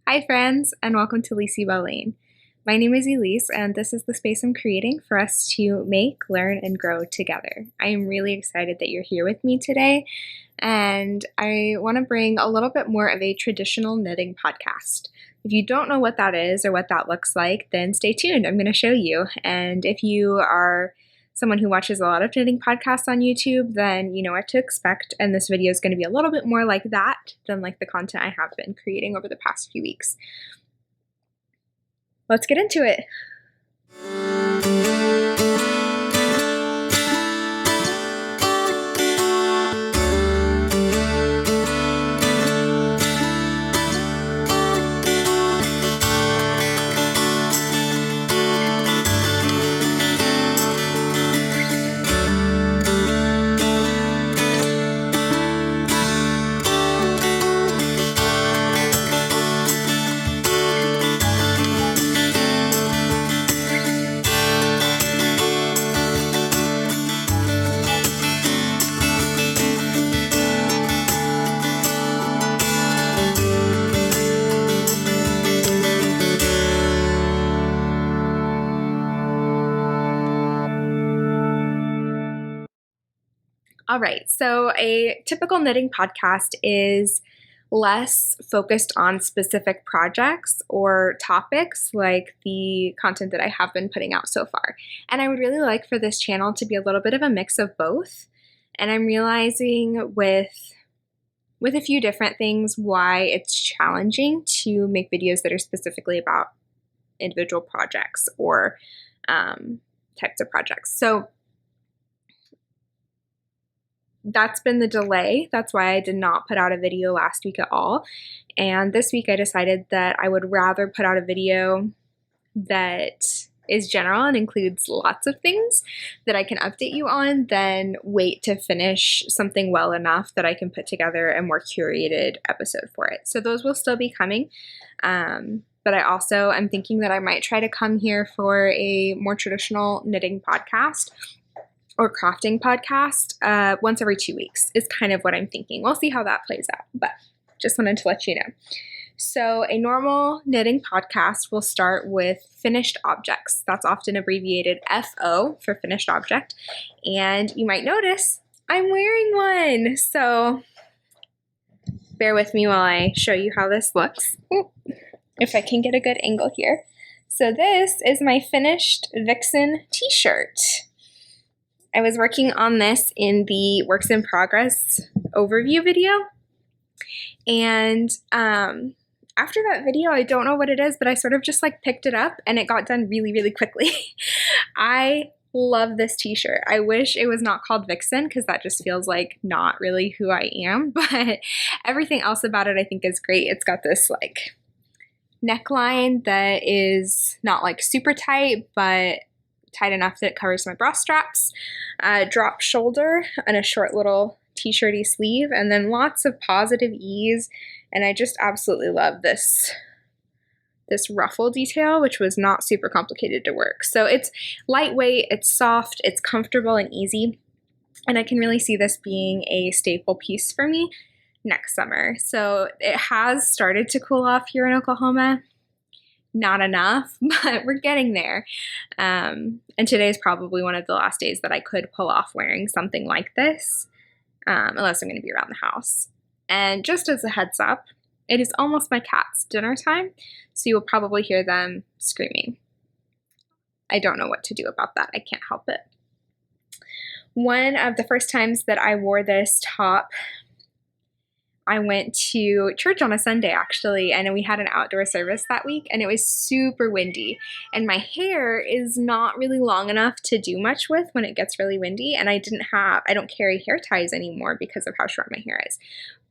Hi friends, and welcome to Liseybelle Laine. My name is Elise, and this is the space I'm creating for us to make, learn, and grow together. I am really excited that you're here with me today, and I want to bring a little bit more of a traditional knitting podcast. If you don't know what that is or what that looks like, then stay tuned. I'm going to show you. And if you are someone who watches a lot of knitting podcasts on YouTube, then you know what to expect, and this video is going to be a little bit more like that than like the content I have been creating over the past few weeks. Let's get into it. All right, so a typical knitting podcast is less focused on specific projects or topics like the content that I have been putting out so far. And I would really like for this channel to be a little bit of a mix of both. And I'm realizing with a few different things why it's challenging to make videos that are specifically about individual projects or types of projects. So that's been the delay. That's why I did not put out a video last week at all. And this week I decided that I would rather put out a video that is general and includes lots of things that I can update you on than wait to finish something well enough that I can put together a more curated episode for it. So those will still be coming. But I'm thinking that I might try to come here for a more traditional knitting podcast or crafting podcast once every 2 weeks is kind of what I'm thinking. We'll see how that plays out, but just wanted to let you know. So a normal knitting podcast will start with finished objects. That's often abbreviated FO for finished object. And you might notice I'm wearing one. So bear with me while I show you how this looks. If I can get a good angle here. So this is my finished Vixen t-shirt. I was working on this in the works in progress overview video. And after that video, I don't know what it is, but I sort of just like picked it up and it got done really, really quickly. I love this t-shirt. I wish it was not called Vixen because that just feels like not really who I am, but everything else about it I think is great. It's got this like neckline that is not like super tight, but tight enough that it covers my bra straps, drop shoulder, and a short little t-shirty sleeve, and then lots of positive ease. And I just absolutely love this ruffle detail, which was not super complicated to work. So it's lightweight, it's soft, it's comfortable and easy, and I can really see this being a staple piece for me next summer. So it has started to cool off here in Oklahoma. Not enough, but we're getting there. And today is probably one of the last days that I could pull off wearing something like this, unless I'm going to be around the house. And just as a heads up, it is almost my cat's dinner time, so you will probably hear them screaming. I don't know what to do about that. I can't help it. One of the first times that I wore this top, I went to church on a Sunday actually, and we had an outdoor service that week, and it was super windy, and my hair is not really long enough to do much with when it gets really windy, and I don't carry hair ties anymore because of how short my hair is.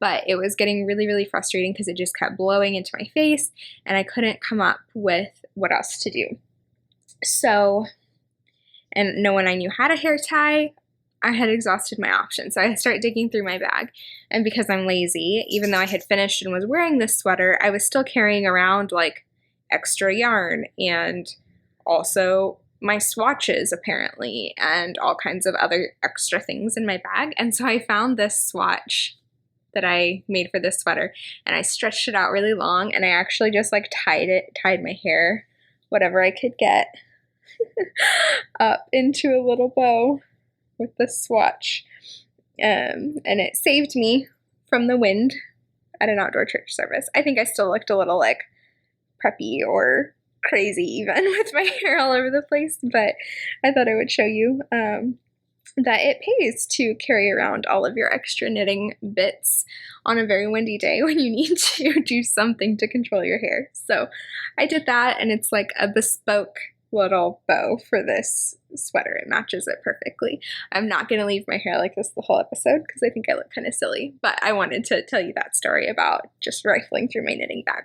But it was getting really, really frustrating because it just kept blowing into my face, and I couldn't come up with what else to do. So, and no one I knew had a hair tie. I had exhausted my options, so I started digging through my bag, and because I'm lazy, even though I had finished and was wearing this sweater, I was still carrying around like extra yarn and also my swatches apparently and all kinds of other extra things in my bag. And so I found this swatch that I made for this sweater, and I stretched it out really long, and I actually just like tied my hair, whatever I could get, up into a little bow with the swatch. And it saved me from the wind at an outdoor church service. I think I still looked a little like preppy or crazy even with my hair all over the place, but I thought I would show you that it pays to carry around all of your extra knitting bits on a very windy day when you need to do something to control your hair. So I did that, and it's like a bespoke little bow for this sweater. It matches it perfectly. I'm not going to leave my hair like this the whole episode because I think I look kind of silly, but I wanted to tell you that story about just rifling through my knitting bag.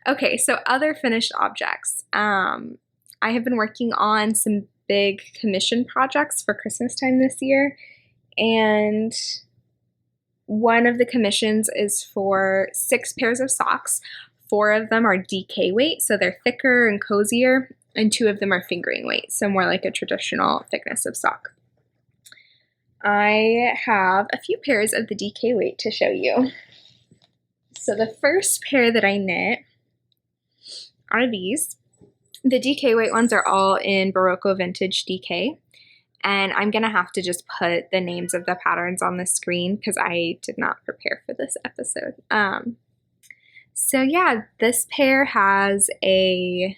Okay, so other finished objects. I have been working on some big commission projects for Christmas time this year, and one of the commissions is for 6 pairs of socks. 4 of them are DK weight, so they're thicker and cozier, and 2 of them are fingering weight, so more like a traditional thickness of sock. I have a few pairs of the DK weight to show you. So the first pair that I knit are these. The DK weight ones are all in Berroco Vintage DK, and I'm going to have to just put the names of the patterns on the screen because I did not prepare for this episode. So yeah, this pair has a,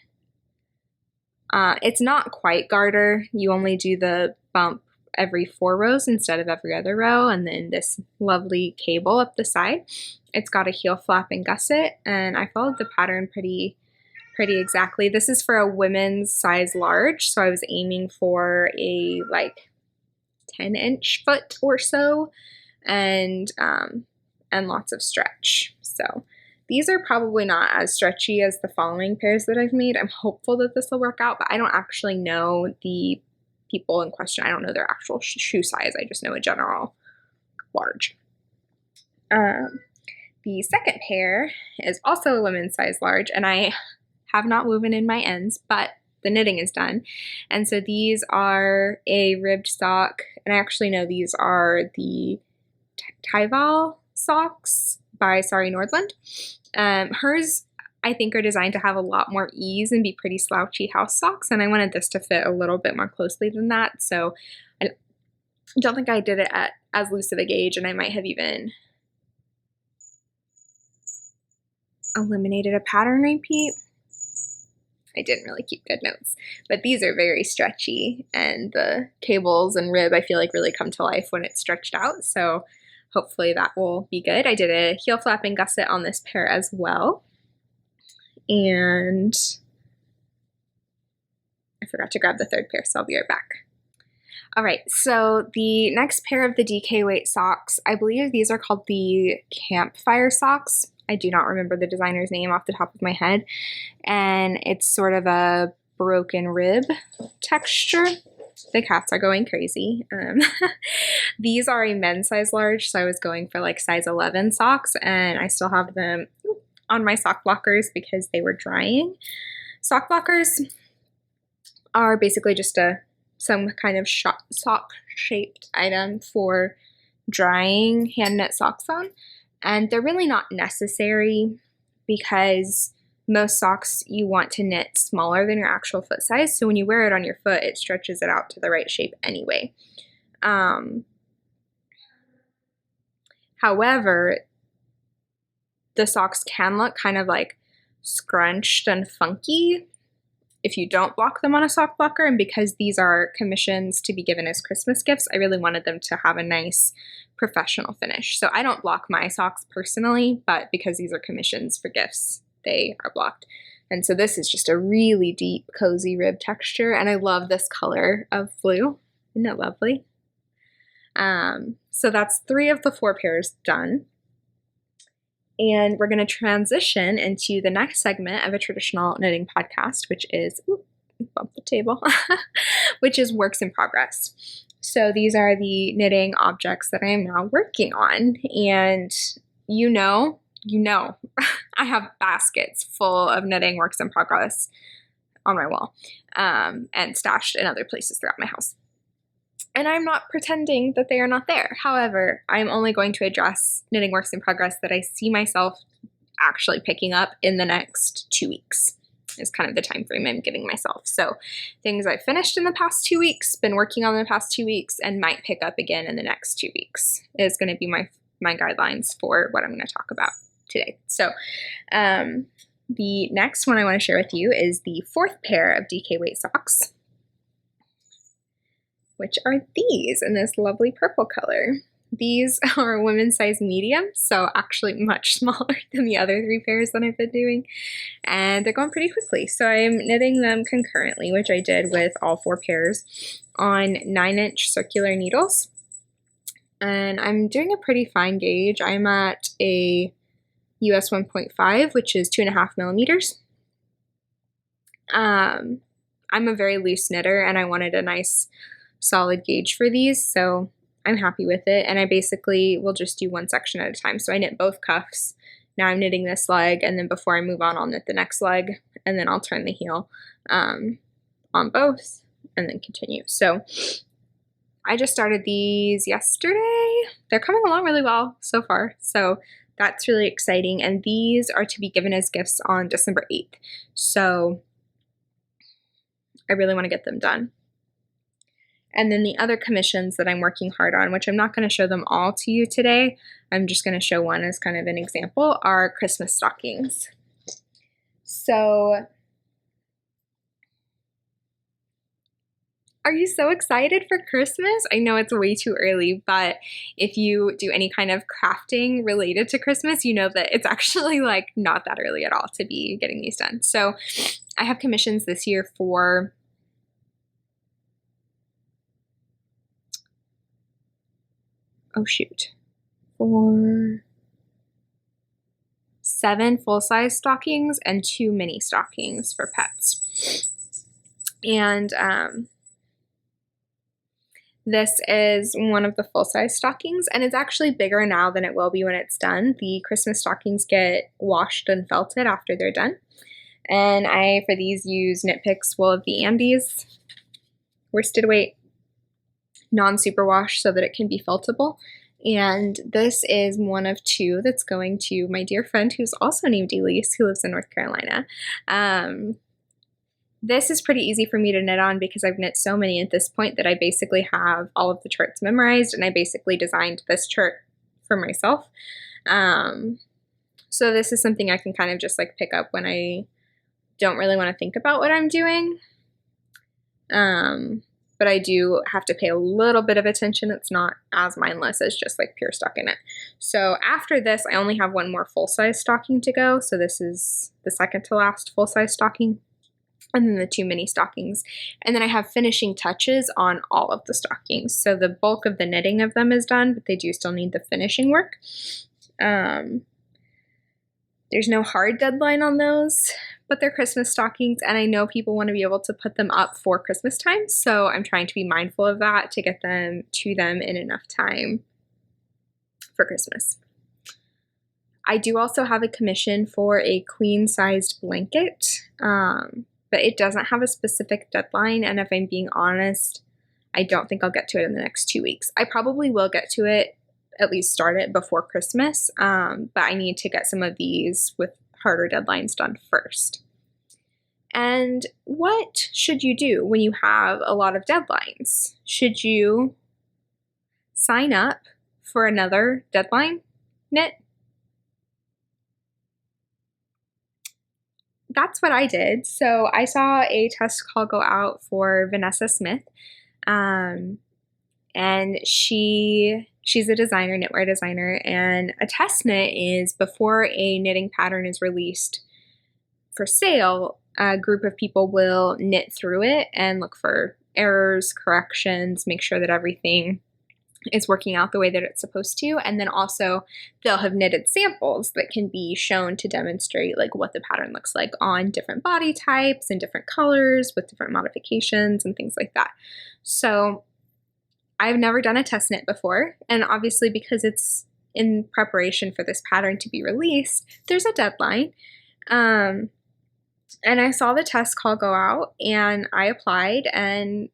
it's not quite garter. You only do the bump every 4 rows instead of every other row, and then this lovely cable up the side. It's got a heel flap and gusset, and I followed the pattern pretty exactly. This is for a women's size large, so I was aiming for a like 10-inch foot or so, and lots of stretch. So these are probably not as stretchy as the following pairs that I've made. I'm hopeful that this will work out, but I don't actually know the people in question. I don't know their actual shoe size. I just know a general large. The second pair is also a women's size large, and I have not woven in my ends, but the knitting is done. And so these are a ribbed sock, and I actually know these are the Tidepool socks by Sari Nordland. Hers, I think, are designed to have a lot more ease and be pretty slouchy house socks, and I wanted this to fit a little bit more closely than that, so I don't think I did it at as loose of a gauge, and I might have even eliminated a pattern repeat. I didn't really keep good notes, but these are very stretchy, and the cables and rib I feel like really come to life when it's stretched out, so hopefully that will be good. I did a heel flap and gusset on this pair as well, and I forgot to grab the third pair, so I'll be right back. All right, so the next pair of the DK weight socks, I believe these are called the Campfire socks. I do not remember the designer's name off the top of my head, and it's sort of a broken rib texture. The cats are going crazy. These are a men's size large, so I was going for like size 11 socks, and I still have them on my sock blockers because they were drying. Sock blockers are basically just some kind of sock-shaped item for drying hand knit socks on. And they're really not necessary because most socks you want to knit smaller than your actual foot size. So when you wear it on your foot, it stretches it out to the right shape anyway. However, the socks can look kind of like scrunched and funky if you don't block them on a sock blocker. And because these are commissions to be given as Christmas gifts, I really wanted them to have a nice professional finish. So I don't block my socks personally, but because these are commissions for gifts, they are blocked. And so this is just a really deep, cozy rib texture, and I love this color of blue. Isn't it lovely? So that's 3 of the 4 pairs done. And we're going to transition into the next segment of a traditional knitting podcast, which is, bump the table, which is works in progress. So these are the knitting objects that I am now working on. And you know, I have baskets full of knitting works in progress on my wall, and stashed in other places throughout my house. And I'm not pretending that they are not there. However, I'm only going to address knitting works in progress that I see myself actually picking up in the next 2 weeks is kind of the time frame I'm giving myself. So things I've finished in the past 2 weeks, been working on in the past 2 weeks, and might pick up again in the next 2 weeks is going to be my guidelines for what I'm going to talk about today. So the next one I want to share with you is the 4th pair of DK weight socks, which are these in this lovely purple color. These are women's size medium, so actually much smaller than the other 3 pairs that I've been doing, and they're going pretty quickly. So I'm knitting them concurrently, which I did with all 4 pairs, on 9-inch circular needles. And I'm doing a pretty fine gauge. I'm at a US 1.5, which is 2.5 millimeters. I'm a very loose knitter, and I wanted a nice solid gauge for these, so I'm happy with it. And I basically will just do one section at a time. So I knit both cuffs. Now I'm knitting this leg, and then before I move on, I'll knit the next leg, and then I'll turn the heel on both, and then continue. So I just started these yesterday. They're coming along really well so far, so that's really exciting. And these are to be given as gifts on December 8th. So I really want to get them done. And then the other commissions that I'm working hard on, which I'm not going to show them all to you today, I'm just going to show one as kind of an example, are Christmas stockings. So are you so excited for Christmas? I know it's way too early, but if you do any kind of crafting related to Christmas, you know that it's actually like not that early at all to be getting these done. So I have commissions this year for for 7 full-size stockings and 2 mini stockings for pets. And this is one of the full-size stockings, and it's actually bigger now than it will be when it's done. The Christmas stockings get washed and felted after they're done. And I, for these, use Knit Picks Wool of the Andes, worsted weight, non-superwash, so that it can be feltable. And this is one of 2 that's going to my dear friend who's also named Elise, who lives in North Carolina. This is pretty easy for me to knit on because I've knit so many at this point that I basically have all of the charts memorized, and I basically designed this chart for myself. So this is something I can kind of just like pick up when I don't really want to think about what I'm doing. But I do have to pay a little bit of attention. It's not as mindless as just like pure stocking it. So after this, I only have one more full-size stocking to go. So this is the second to last full-size stocking, and then the 2 mini stockings. And then I have finishing touches on all of the stockings. So the bulk of the knitting of them is done, but they do still need the finishing work. There's no hard deadline on those, but they're Christmas stockings, and I know people want to be able to put them up for Christmas time, so I'm trying to be mindful of that to get them to them in enough time for Christmas. I do also have a commission for a queen-sized blanket, but it doesn't have a specific deadline, and if I'm being honest, I don't think I'll get to it in the next 2 weeks. I probably will get to it, at least start it before Christmas, but I need to get some of these with harder deadlines done first. And what should you do when you have a lot of deadlines? Should you sign up for another deadline knit? That's what I did. So I saw a test call go out for Vanessa Smith, and she's a designer, knitwear designer, and a test knit is before a knitting pattern is released for sale, a group of people will knit through it and look for errors, corrections, make sure that everything is working out the way that it's supposed to, and then also they'll have knitted samples that can be shown to demonstrate like what the pattern looks like on different body types and different colors with different modifications and things like that. So I've never done a test knit before, and obviously because it's in preparation for this pattern to be released, there's a deadline. And I saw the test call go out, and I applied, and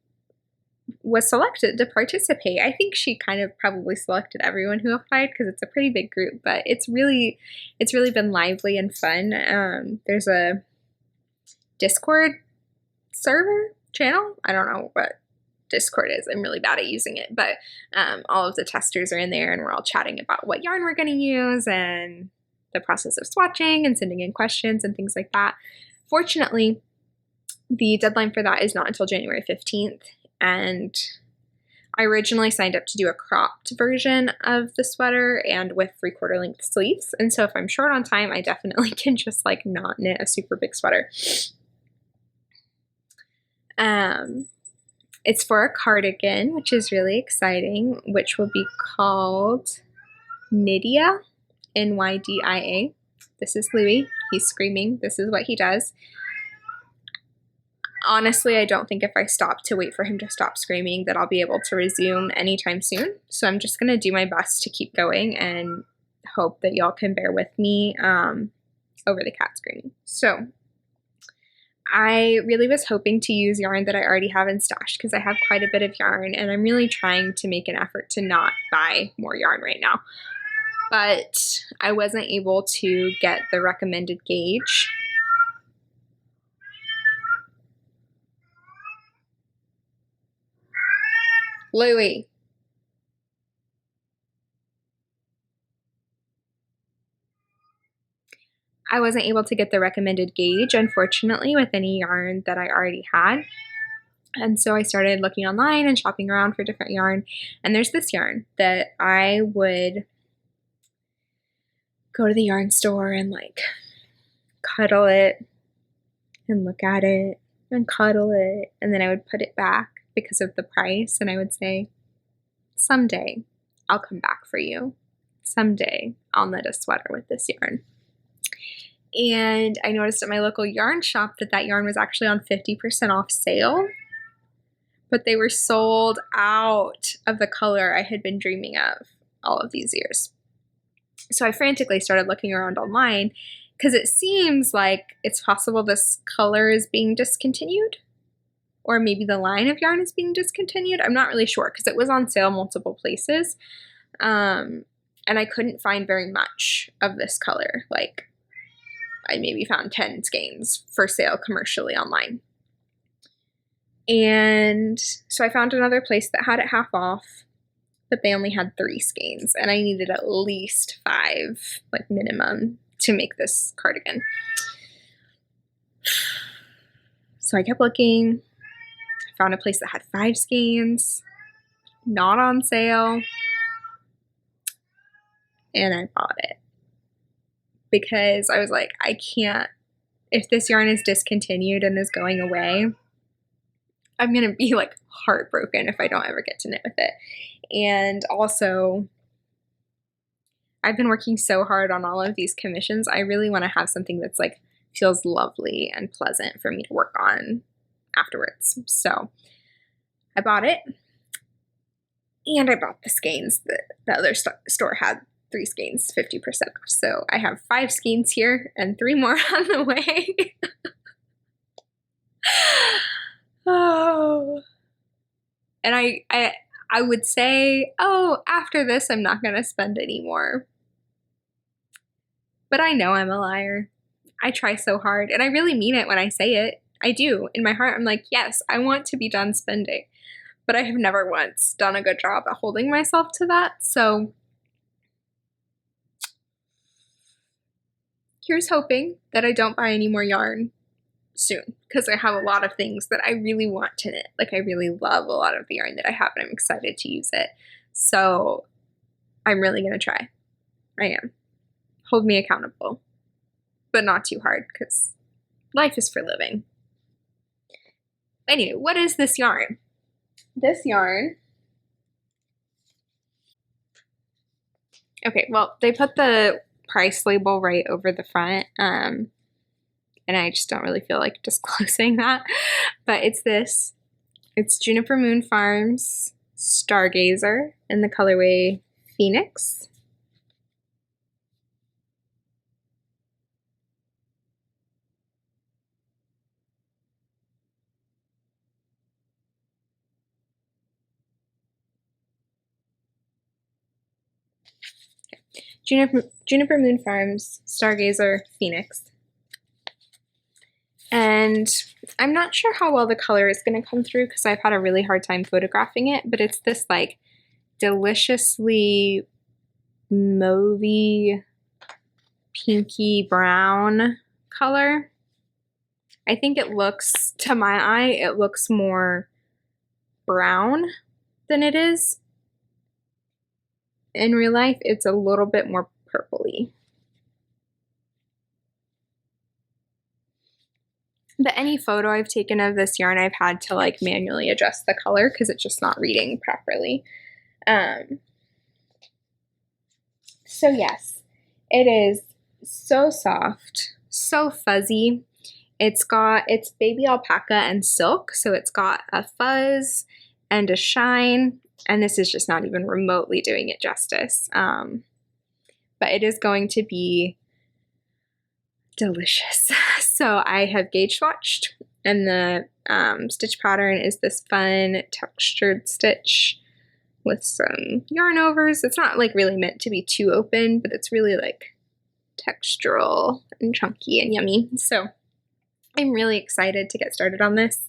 was selected to participate. I think she kind of probably selected everyone who applied because it's a pretty big group, but it's really been lively and fun. There's a Discord server channel. I don't know what Discord is. I'm really bad at using it, but all of the testers are in there and we're all chatting about what yarn we're going to use and the process of swatching and sending in questions and things like that. Fortunately, the deadline for that is not until January 15th, and I originally signed up to do a cropped version of the sweater and with 3/4 length sleeves, and so if I'm short on time, I definitely can just like not knit a super big sweater. It's for a cardigan, which is really exciting, which will be called Nydia, Nydia. This is Louis. He's screaming. This is what he does. Honestly, I don't think if I stop to wait for him to stop screaming that I'll be able to resume anytime soon. So I'm just going to do my best to keep going and hope that y'all can bear with me over the cat screaming. So I really was hoping to use yarn that I already have in stash because I have quite a bit of yarn and I'm really trying to make an effort to not buy more yarn right now. But I wasn't able to get the recommended gauge. Louie. I wasn't able to get the recommended gauge, unfortunately, with any yarn that I already had. And so I started looking online and shopping around for different yarn. And there's this yarn that I would go to the yarn store and like cuddle it and look at it and cuddle it. And then I would put it back because of the price. And I would say, someday I'll come back for you. Someday I'll knit a sweater with this yarn. And I noticed at my local yarn shop that that yarn was actually on 50% off sale, but they were sold out of the color I had been dreaming of all of these years. So I frantically started looking around online because it seems like it's possible this color is being discontinued, or maybe the line of yarn is being discontinued. I'm not really sure because it was on sale multiple places, and I couldn't find very much of this color. Like, I maybe found 10 skeins for sale commercially online. And so I found another place that had it half off, but they only had 3 skeins, and I needed at least 5, like minimum, to make this cardigan. So I kept looking. I found a place that had 5 skeins, not on sale, and I bought it. Because I was like, I can't, if this yarn is discontinued and is going away, I'm going to be like heartbroken if I don't ever get to knit with it. And also, I've been working so hard on all of these commissions. I really want to have something that's like feels lovely and pleasant for me to work on afterwards. So I bought it, and I bought the skeins that the other store had. 3 skeins, 50% off. So I have 5 skeins here and 3 more on the way. Oh. And I would say, oh, after this, I'm not going to spend any more. But I know I'm a liar. I try so hard, and I really mean it when I say it. I do. In my heart, I'm like, yes, I want to be done spending. But I have never once done a good job at holding myself to that. So here's hoping that I don't buy any more yarn soon, because I have a lot of things that I really want to knit. Like, I really love a lot of the yarn that I have, and I'm excited to use it. So I'm really going to try. I am. Hold me accountable, but not too hard, because life is for living. Anyway, what is this yarn? This yarn, okay, well, they put the price label right over the front, and I just don't really feel like disclosing that, but it's this. It's Juniper Moon Farms Stargazer in the colorway Phoenix. Juniper Moon Farms Stargazer Phoenix. And I'm not sure how well the color is going to come through because I've had a really hard time photographing it, but it's this like deliciously mauvey, pinky brown color. I think it looks, to my eye, it looks more brown than it is. In real life, it's a little bit more purpley. But any photo I've taken of this yarn, I've had to like manually adjust the color because it's just not reading properly. So yes, it is so soft, so fuzzy. It's baby alpaca and silk, so it's got a fuzz and a shine, and this is just not even remotely doing it justice. But it is going to be delicious. So I have gauge swatched, and the stitch pattern is this fun textured stitch with some yarn overs. It's not like really meant to be too open, but it's really like textural and chunky and yummy. So I'm really excited to get started on this.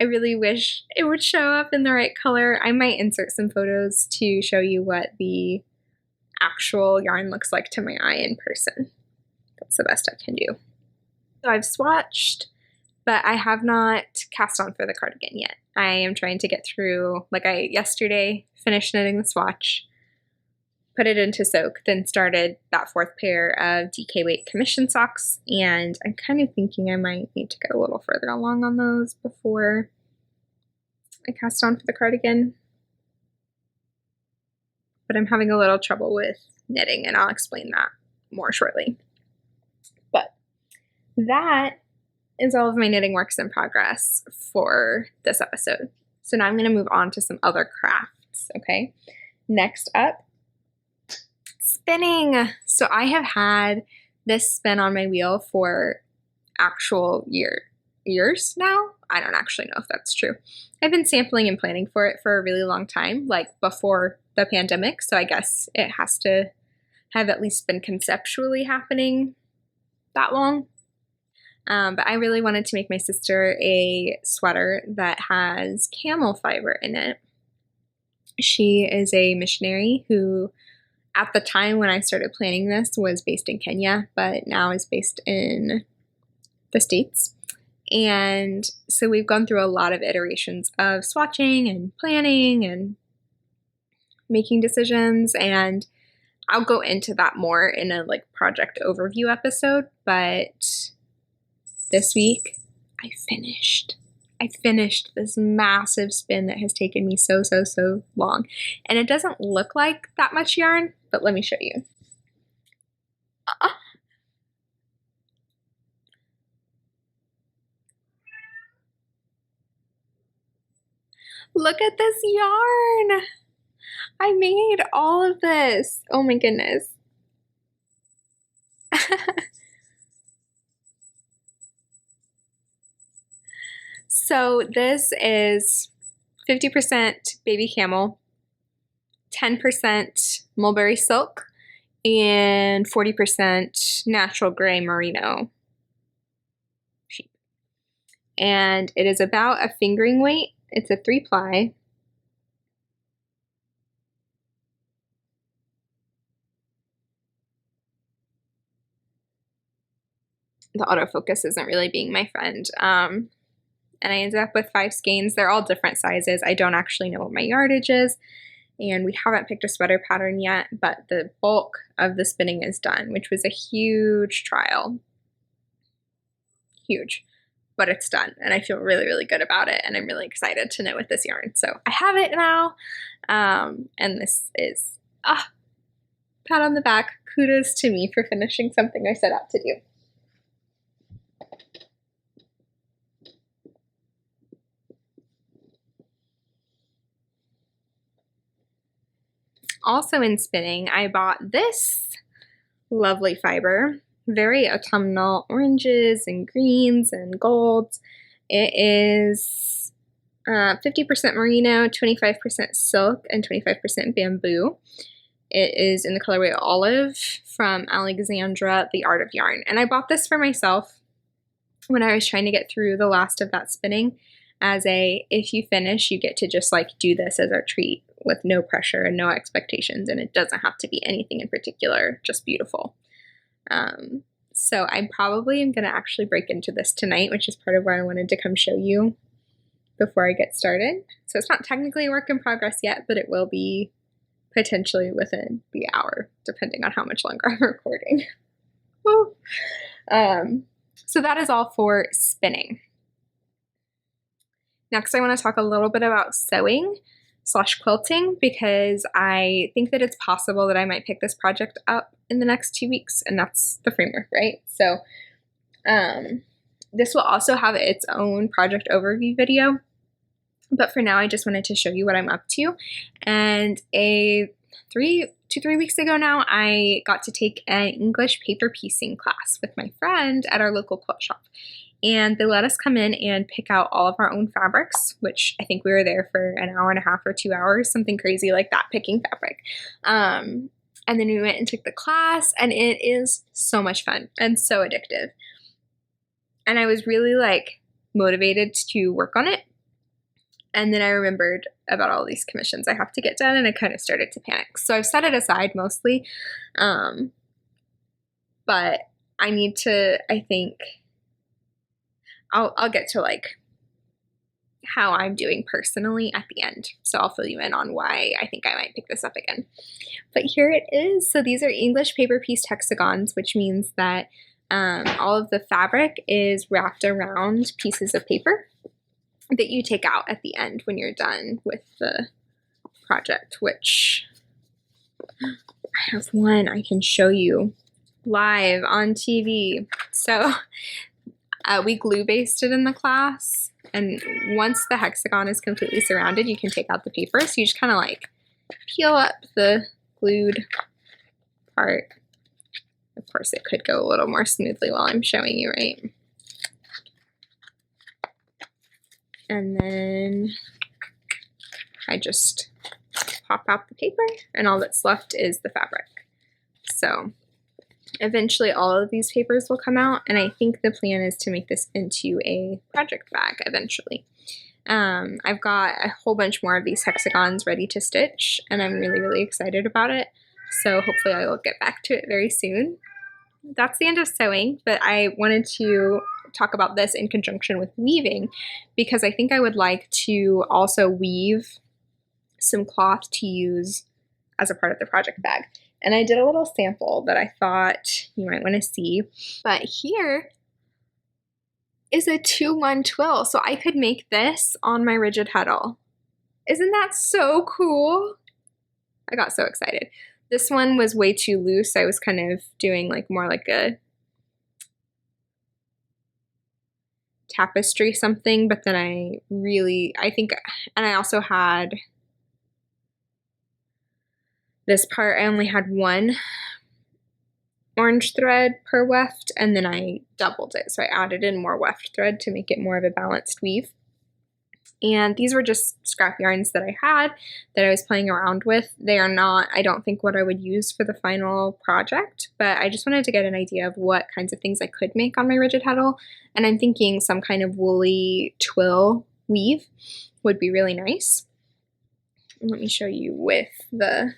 I really wish it would show up in the right color. I might insert some photos to show you what the actual yarn looks like to my eye in person. That's the best I can do. So I've swatched, but I have not cast on for the cardigan yet. I am trying to get through, like I yesterday finished knitting the swatch, put it into soak, then started that 4th pair of DK weight commission socks, and I'm kind of thinking I might need to go a little further along on those before I cast on for the cardigan. But I'm having a little trouble with knitting, and I'll explain that more shortly. But that is all of my knitting works in progress for this episode. So now I'm going to move on to some other crafts, okay? Next up, spinning. So I have had this spin on my wheel for actual years now. I don't actually know if that's true. I've been sampling and planning for it for a really long time, like before the pandemic, so I guess it has to have at least been conceptually happening that long. But I really wanted to make my sister a sweater that has camel fiber in it. She is a missionary who, at the time when I started planning this, was based in Kenya, but now is based in the States. And so we've gone through a lot of iterations of swatching and planning and making decisions, and I'll go into that more in a like project overview episode. But this week I finished this massive spin that has taken me so long, and it doesn't look like that much yarn, but let me show you. Look at this yarn! I made all of this. Oh my goodness. So this is 50% baby camel, 10% mulberry silk, and 40% natural gray merino sheep. And it is about a fingering weight. It's a 3-ply. The autofocus isn't really being my friend. And I ended up with 5 skeins. They're all different sizes. I don't actually know what my yardage is, and we haven't picked a sweater pattern yet, but the bulk of the spinning is done, which was a huge trial. Huge. But it's done, and I feel really good about it, and I'm really excited to knit with this yarn. So I have it now, and this is, pat on the back. Kudos to me for finishing something I set out to do. Also in spinning, I bought this lovely fiber, very autumnal oranges and greens and golds. It is 50% merino, 25% silk, and 25% bamboo. It is in the colorway Olive from Alexandra, The Art of Yarn. And I bought this for myself when I was trying to get through the last of that spinning as a, if you finish, you get to just like do this as our treat with no pressure and no expectations. And it doesn't have to be anything in particular, just beautiful. So I probably am going to actually break into this tonight, which is part of why I wanted to come show you before I get started. So it's not technically a work in progress yet, but it will be potentially within the hour, depending on how much longer I'm recording. So that is all for spinning. Next, I want to talk a little bit about sewing / quilting, because I think that it's possible that I might pick this project up in the next 2 weeks, and that's the framework, right? So this will also have its own project overview video, but for now I just wanted to show you what I'm up to. And 2-3 weeks ago now, I got to take an English paper piecing class with my friend at our local quilt shop. And they let us come in and pick out all of our own fabrics, which I think we were there for an hour and a half or 2 hours, something crazy like that, picking fabric. And then we went and took the class, and it is so much fun and so addictive. And I was really like motivated to work on it. And then I remembered about all these commissions I have to get done, and I kind of started to panic. So I've set it aside mostly. But I need to, I think, I'll get to like how I'm doing personally at the end. So I'll fill you in on why I think I might pick this up again. But here it is. So these are English paper pieced hexagons, which means that all of the fabric is wrapped around pieces of paper that you take out at the end when you're done with the project, which I have one I can show you live on TV. So we glue basted in the class, and once the hexagon is completely surrounded, you can take out the paper. So you just kind of like peel up the glued part. Of course, it could go a little more smoothly while I'm showing you, right? And then I just pop out the paper, and all that's left is the fabric. So eventually all of these papers will come out, and I think the plan is to make this into a project bag eventually. I've got a whole bunch more of these hexagons ready to stitch, and I'm really, really excited about it. So hopefully I will get back to it very soon. That's the end of sewing, but I wanted to talk about this in conjunction with weaving, because I think I would like to also weave some cloth to use as a part of the project bag. And I did a little sample that I thought you might want to see. But here is a 2-1 twill. So I could make this on my rigid heddle. Isn't that so cool? I got so excited. This one was way too loose. I was kind of doing like more like a tapestry something, but then I think, and I also had this part, I only had one orange thread per weft, and then I doubled it. So I added in more weft thread to make it more of a balanced weave. And these were just scrap yarns that I had that I was playing around with. They are not, I don't think, what I would use for the final project, but I just wanted to get an idea of what kinds of things I could make on my rigid heddle. And I'm thinking some kind of woolly twill weave would be really nice. Let me show you with the,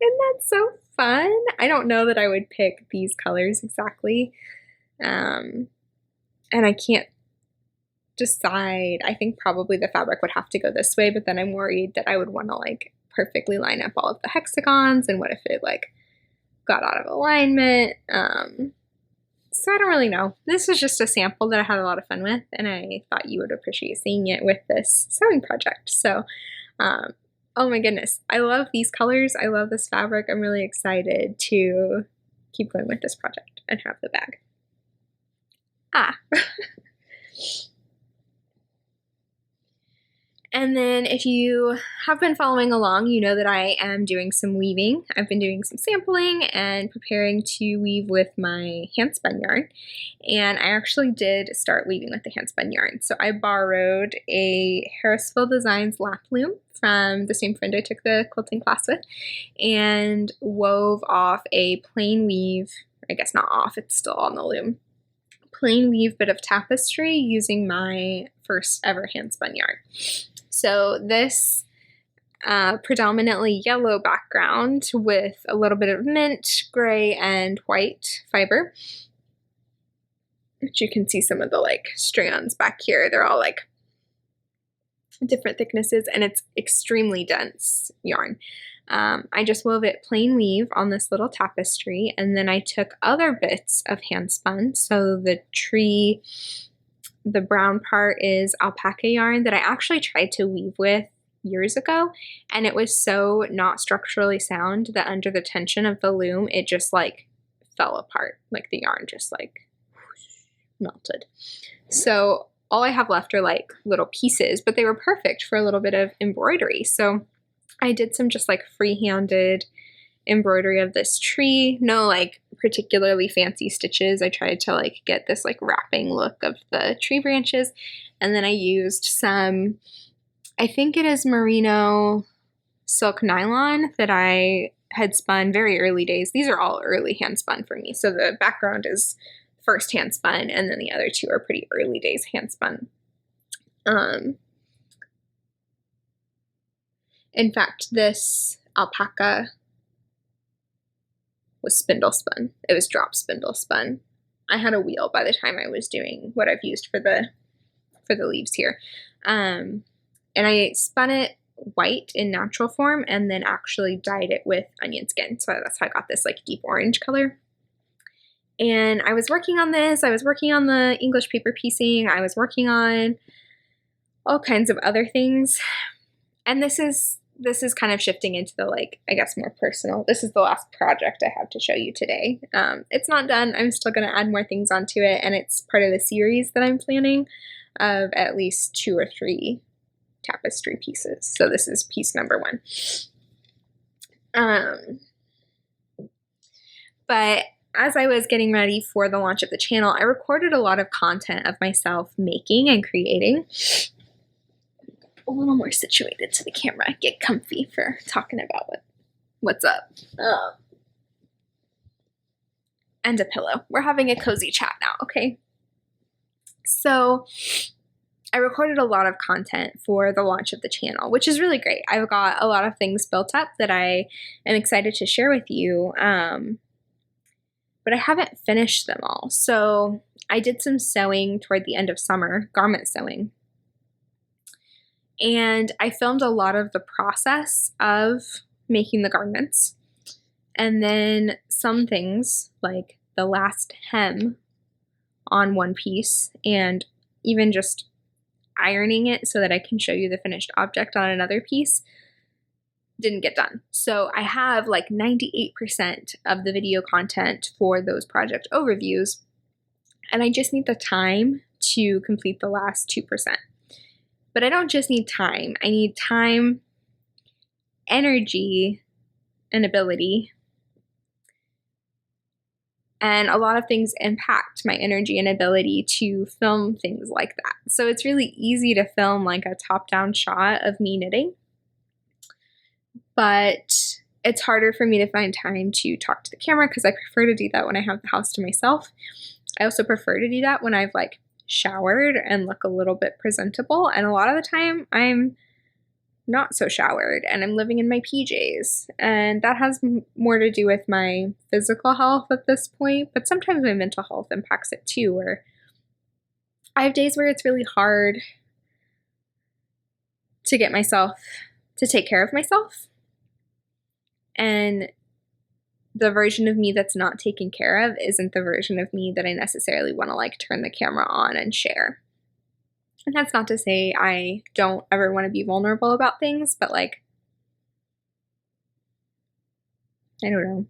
isn't that so fun? I don't know that I would pick these colors exactly. And I can't decide. I think probably the fabric would have to go this way, but then I'm worried that I would want to like perfectly line up all of the hexagons, and what if it like got out of alignment? So I don't really know. This was just a sample that I had a lot of fun with, and I thought you would appreciate seeing it with this sewing project. So oh my goodness, I love these colors. I love this fabric. I'm really excited to keep going with this project and have the bag. And then if you have been following along, you know that I am doing some weaving. I've been doing some sampling and preparing to weave with my hand spun yarn. And I actually did start weaving with the hand spun yarn. So I borrowed a Harrisville Designs lap loom from the same friend I took the quilting class with, and wove off a plain weave, I guess not off, it's still on the loom, plain weave bit of tapestry using my first ever hand spun yarn. So this predominantly yellow background with a little bit of mint, gray, and white fiber, which you can see some of the like strands back here. They're all like different thicknesses, and it's extremely dense yarn. I just wove it plain weave on this little tapestry, and then I took other bits of hand spun. So the tree, the brown part is alpaca yarn that I actually tried to weave with years ago, and it was so not structurally sound that under the tension of the loom, it just like fell apart. Like the yarn just like melted. So all I have left are like little pieces, but they were perfect for a little bit of embroidery. So I did some just like free-handed embroidery of this tree. No like particularly fancy stitches. I tried to like get this like wrapping look of the tree branches. And then I used some, I think it is merino silk nylon that I had spun very early days. These are all early hand spun for me. So the background is first hand spun, and then the other two are pretty early days hand spun. In fact, this alpaca was spindle spun. It was drop spindle spun. I had a wheel by the time I was doing what I've used for the leaves here. And I spun it white in natural form and then actually dyed it with onion skin. So that's how I got this like deep orange color. And I was working on this. I was working on the English paper piecing. I was working on all kinds of other things. And this is kind of shifting into the like, I guess, more personal. This is the last project I have to show you today. It's not done. I'm still going to add more things onto it, and it's part of the series that I'm planning of at least 2 or 3 tapestry pieces. So this is piece number 1. But as I was getting ready for the launch of the channel, I recorded a lot of content of myself making and creating. A little more situated to the camera, get comfy for talking about what's up. And a pillow. We're having a cozy chat now, okay? So I recorded a lot of content for the launch of the channel, which is really great. I've got a lot of things built up that I am excited to share with you, but I haven't finished them all. So I did some sewing toward the end of summer, garment sewing. And I filmed a lot of the process of making the garments. And then some things like the last hem on one piece, and even just ironing it so that I can show you the finished object on another piece, didn't get done. So I have like 98% of the video content for those project overviews, and I just need the time to complete the last 2%. But I don't just need time. I need time, energy, and ability. And a lot of things impact my energy and ability to film things like that. So it's really easy to film like a top-down shot of me knitting, but it's harder for me to find time to talk to the camera because I prefer to do that when I have the house to myself. I also prefer to do that when I've like showered and look a little bit presentable, and a lot of the time I'm not so showered and I'm living in my PJs, and that has more to do with my physical health at this point, but sometimes my mental health impacts it too, where I have days where it's really hard to get myself to take care of myself, and the version of me that's not taken care of isn't the version of me that I necessarily want to like turn the camera on and share. And that's not to say I don't ever want to be vulnerable about things, but like, I don't know.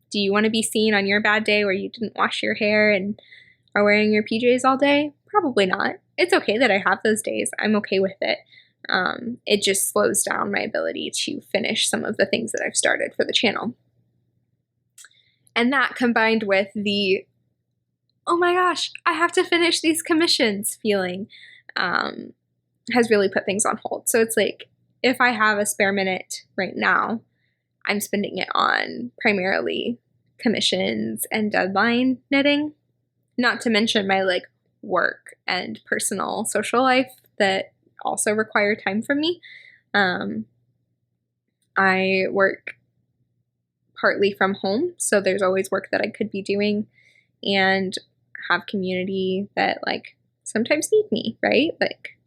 Do you want to be seen on your bad day where you didn't wash your hair and are wearing your PJs all day? Probably not. It's okay that I have those days. I'm okay with it. It just slows down my ability to finish some of the things that I've started for the channel. And that combined with the, oh my gosh, I have to finish these commissions feeling, has really put things on hold. So it's like, if I have a spare minute right now, I'm spending it on primarily commissions and deadline knitting, not to mention my like work and personal social life that also require time from me. I work partly from home, so there's always work that I could be doing, and have community that like sometimes need me, right? Like,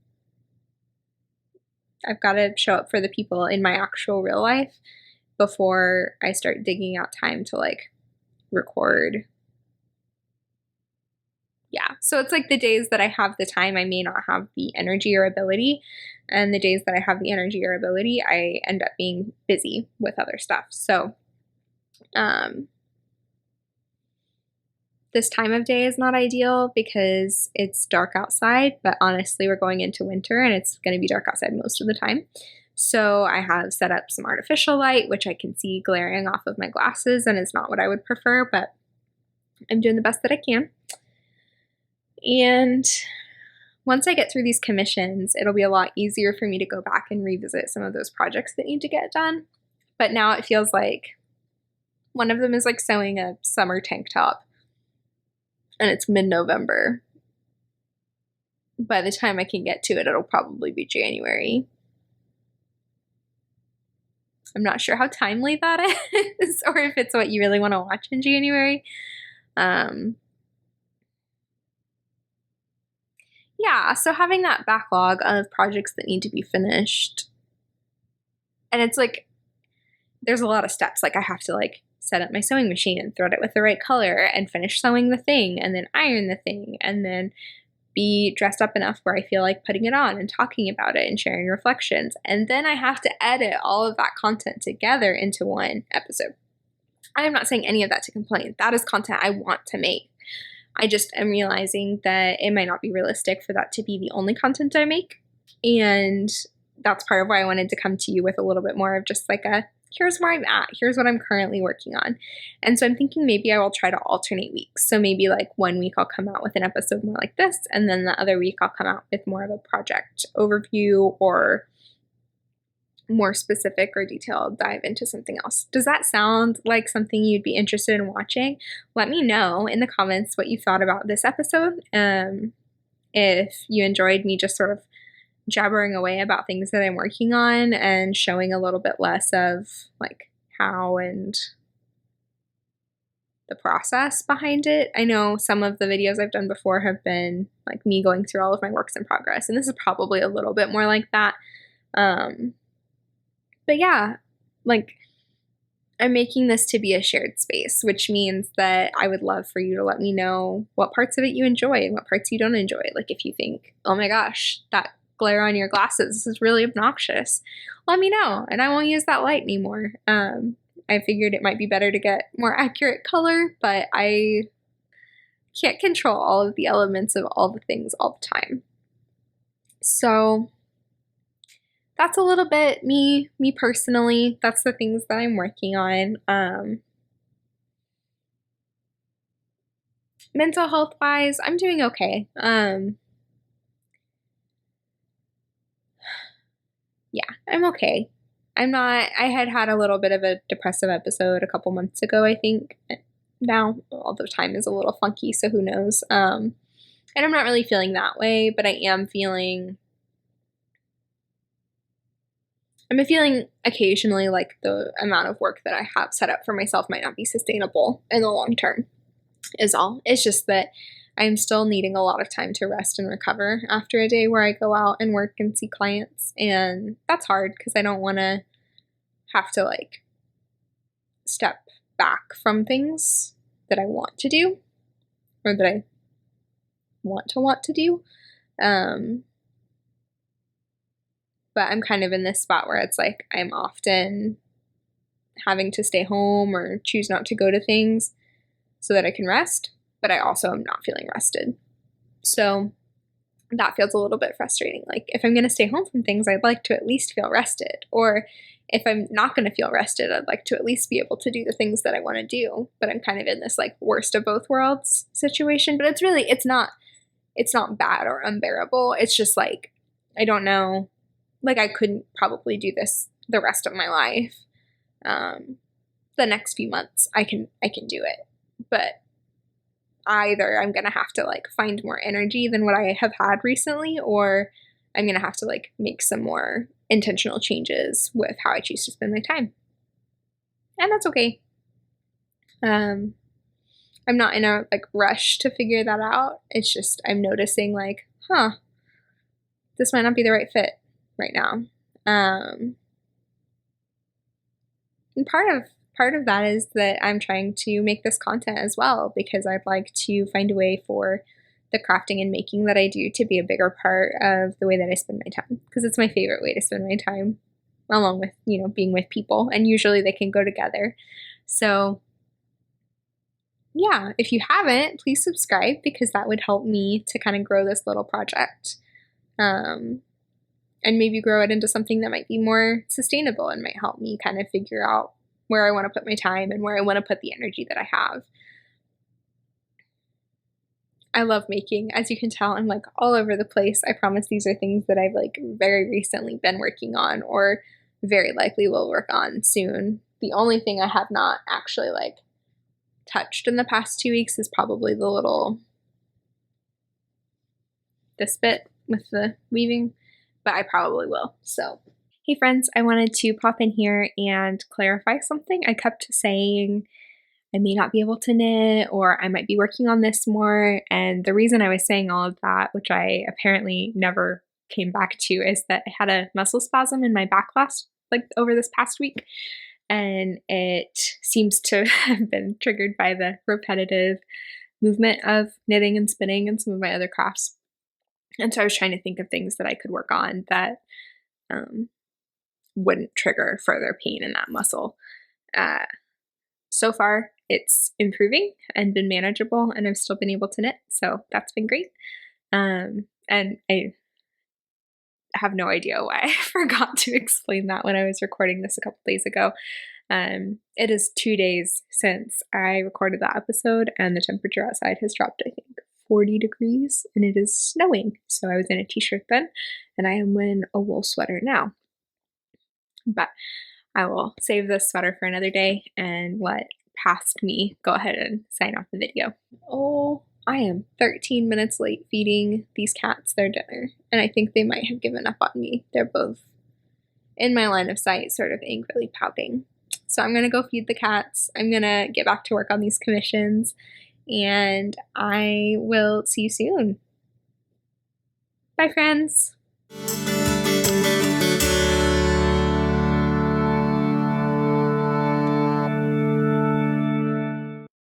I've got to show up for the people in my actual real life before I start digging out time to like record. Yeah, so it's like the days that I have the time, I may not have the energy or ability, and the days that I have the energy or ability, I end up being busy with other stuff. So this time of day is not ideal because it's dark outside, but honestly, we're going into winter and it's going to be dark outside most of the time. So I have set up some artificial light, which I can see glaring off of my glasses, and it's not what I would prefer, but I'm doing the best that I can. And once I get through these commissions, it'll be a lot easier for me to go back and revisit some of those projects that need to get done. But now it feels like one of them is like sewing a summer tank top, and it's mid-November. By the time I can get to it, it'll probably be January. I'm not sure how timely that is, or if it's what you really want to watch in January. Yeah, so having that backlog of projects that need to be finished, and it's like, there's a lot of steps. Like, I have to like set up my sewing machine and thread it with the right color and finish sewing the thing and then iron the thing and then be dressed up enough where I feel like putting it on and talking about it and sharing reflections. And then I have to edit all of that content together into one episode. I am not saying any of that to complain. That is content I want to make. I just am realizing that it might not be realistic for that to be the only content I make. And that's part of why I wanted to come to you with a little bit more of just like a, here's where I'm at, here's what I'm currently working on. And so I'm thinking maybe I will try to alternate weeks. So maybe like one week I'll come out with an episode more like this, and then the other week I'll come out with more of a project overview or more specific or detailed dive into something else. Does that sound like something you'd be interested in watching? Let me know in the comments what you thought about this episode. If you enjoyed me just sort of jabbering away about things that I'm working on and showing a little bit less of like how and the process behind it. I know some of the videos I've done before have been like me going through all of my works in progress, and this is probably a little bit more like that. But yeah, like, I'm making this to be a shared space, which means that I would love for you to let me know what parts of it you enjoy and what parts you don't enjoy. Like, if you think, oh my gosh, that glare on your glasses is really obnoxious, let me know and I won't use that light anymore. I figured it might be better to get more accurate color, but I can't control all of the elements of all the things all the time. So that's a little bit me personally. That's the things that I'm working on. Mental health wise, I'm doing okay. Yeah, I'm okay. I had a little bit of a depressive episode a couple months ago, I think. Now, all the time is a little funky, so who knows. And I'm not really feeling that way, but I'm feeling occasionally like the amount of work that I have set up for myself might not be sustainable in the long term is all. It's just that I'm still needing a lot of time to rest and recover after a day where I go out and work and see clients. And that's hard because I don't want to have to like step back from things that I want to do or that I want to do. But I'm kind of in this spot where it's like I'm often having to stay home or choose not to go to things so that I can rest, but I also am not feeling rested. So that feels a little bit frustrating. Like, if I'm going to stay home from things, I'd like to at least feel rested. Or if I'm not going to feel rested, I'd like to at least be able to do the things that I want to do. But I'm kind of in this like worst of both worlds situation. But it's not bad or unbearable. It's just like, I don't know, like I couldn't probably do this the rest of my life. The next few months I can do it. But either I'm going to have to like find more energy than what I have had recently, or I'm going to have to like make some more intentional changes with how I choose to spend my time. And that's okay. I'm not in a like rush to figure that out. It's just I'm noticing like, this might not be the right fit right now. And part of that is that I'm trying to make this content as well, because I'd like to find a way for the crafting and making that I do to be a bigger part of the way that I spend my time, because it's my favorite way to spend my time, along with, you know, being with people, and usually they can go together. So yeah, if you haven't, please subscribe, because that would help me to kind of grow this little project, and maybe grow it into something that might be more sustainable and might help me kind of figure out where I want to put my time and where I want to put the energy that I have. I love making. As you can tell, I'm like all over the place. I promise these are things that I've like very recently been working on, or very likely will work on soon. The only thing I have not actually like touched in the past 2 weeks is probably this bit with the weaving, but I probably will. So, hey friends, I wanted to pop in here and clarify something. I kept saying I may not be able to knit, or I might be working on this more. And the reason I was saying all of that, which I apparently never came back to, is that I had a muscle spasm in my back over this past week. And it seems to have been triggered by the repetitive movement of knitting and spinning and some of my other crafts. And so I was trying to think of things that I could work on that wouldn't trigger further pain in that muscle. So far, it's improving and been manageable, and I've still been able to knit, so that's been great. And I have no idea why I forgot to explain that when I was recording this a couple days ago. It is 2 days since I recorded that episode, and the temperature outside has dropped, I think, 40 degrees, and it is snowing. So I was in a t-shirt then, and I am in a wool sweater now. But I will save this sweater for another day and let past me go ahead and sign off the video. Oh, I am 13 minutes late feeding these cats their dinner, and I think they might have given up on me. They're both in my line of sight, sort of angrily pouting. So I'm gonna go feed the cats. I'm gonna get back to work on these commissions, and I will see you soon. Bye, friends.